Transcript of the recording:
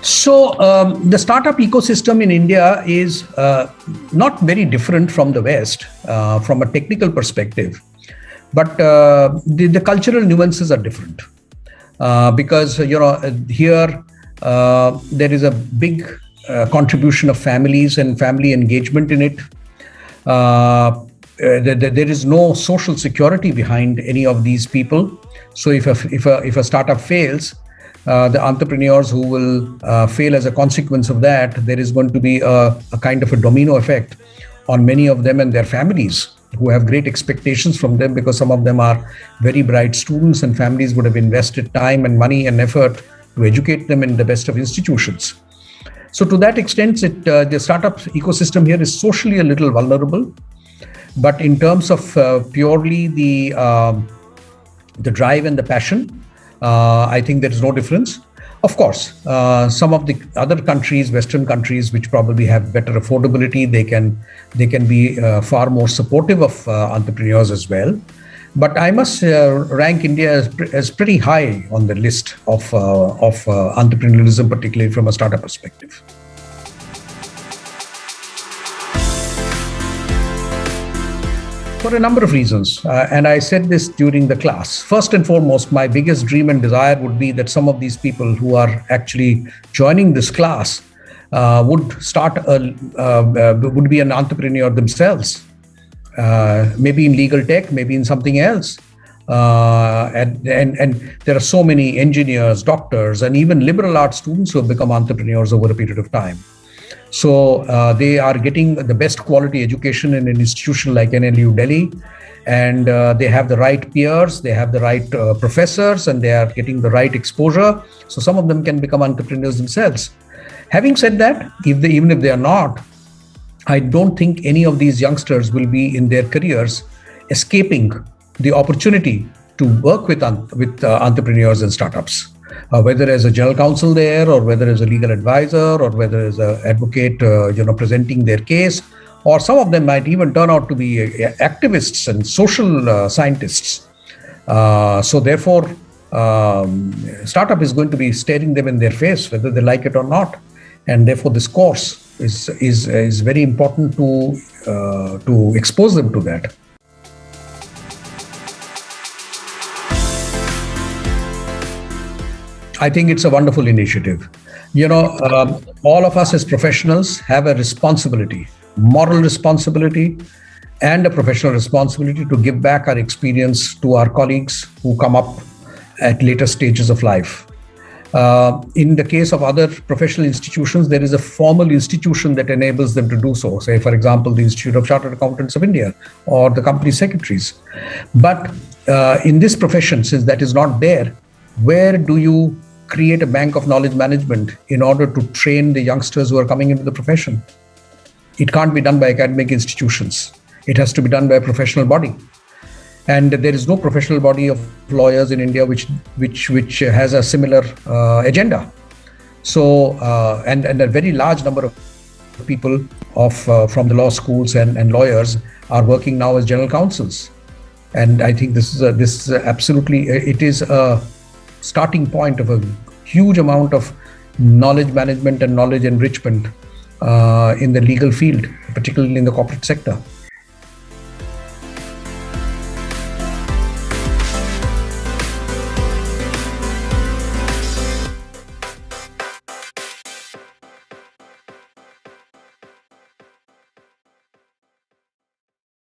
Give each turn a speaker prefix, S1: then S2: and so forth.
S1: The startup ecosystem in India is not very different from the West from a technical perspective, but the cultural nuances are different because here there is a big contribution of families and family engagement in it. There is no social security behind any of these people. So if a startup fails, the entrepreneurs who will fail as a consequence of that, there is going to be a kind of a domino effect on many of them and their families who have great expectations from them, because some of them are very bright students and families would have invested time and money and effort to educate them in the best of institutions. So to that extent, the startup ecosystem here is socially a little vulnerable. But in terms of purely the drive and the passion, I think there is no difference. Of course, some of the other countries, Western countries, which probably have better affordability, they can be far more supportive of entrepreneurs as well. But I must rank India as pretty high on the list of entrepreneurialism, particularly from a startup perspective. For a number of reasons, and I said this during the class. First and foremost, my biggest dream and desire would be that some of these people who are actually joining this class would be an entrepreneur themselves, maybe in legal tech, maybe in something else. And there are so many engineers, doctors, and even liberal arts students who have become entrepreneurs over a period of time. So they are getting the best quality education in an institution like NLU-Delhi, and they have the right peers, they have the right professors, and they are getting the right exposure. So some of them can become entrepreneurs themselves. Having said that, even if they are not, I don't think any of these youngsters will be in their careers escaping the opportunity to work with entrepreneurs and startups. Whether as a general counsel there, or whether as a legal advisor, or whether as an advocate, presenting their case, or some of them might even turn out to be activists and social scientists. So therefore, startup is going to be staring them in their face, whether they like it or not. And therefore, this course is very important to expose them to that. I think it's a wonderful initiative. All of us as professionals have a responsibility, moral responsibility, and a professional responsibility to give back our experience to our colleagues who come up at later stages of life. In the case of other professional institutions, there is a formal institution that enables them to do so. Say, for example, the Institute of Chartered Accountants of India or the company secretaries. But in this profession, since that is not there, where do you create a bank of knowledge management in order to train the youngsters who are coming into the profession? It can't be done by academic institutions. It has to be done by a professional body. And there is no professional body of lawyers in India which has a similar agenda. So, and a very large number of people from the law schools and lawyers are working now as general counsels. And I think this is absolutely, it is a starting point of a huge amount of knowledge management and knowledge enrichment in the legal field, particularly in the corporate sector.